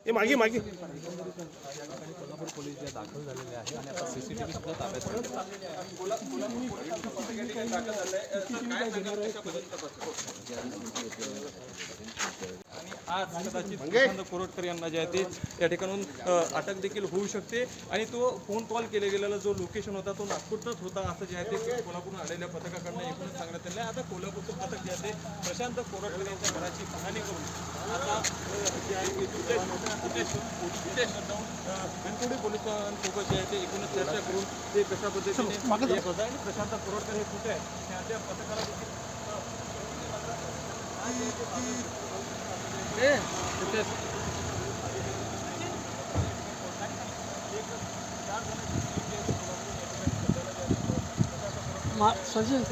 हे मागे मागे कोल्हापूर पोलीस जे दाखल झालेले आहे आणि आता सीसीटीव्ही सुद्धा ताब्यात घेतला. आणि आज कदाचित प्रशांत कोरटकर यांना जे आहे ते या ठिकाणून अटक देखील होऊ शकते आणि तो फोन कॉल केला गेलेला जो लोकेशन होता तो नागपूरचाच होता असं जे आहे ते कोल्हापूरून आलेल्या पथकाकडनं एकूणच सांगण्यात आलं. आता कोल्हापूरचं पथक जे आहे ते प्रशांत कोरटकर यांच्या घराची पाहणी करून आता जे आहे ते वेंकुडी पोलिसांसोबत जे आहे ते एकूणच चर्चा करून ते कशा पद्धतीने येत होता आणि प्रशांत कोरटकर हे कुठे आहे त्या पथकाला देखील सजेल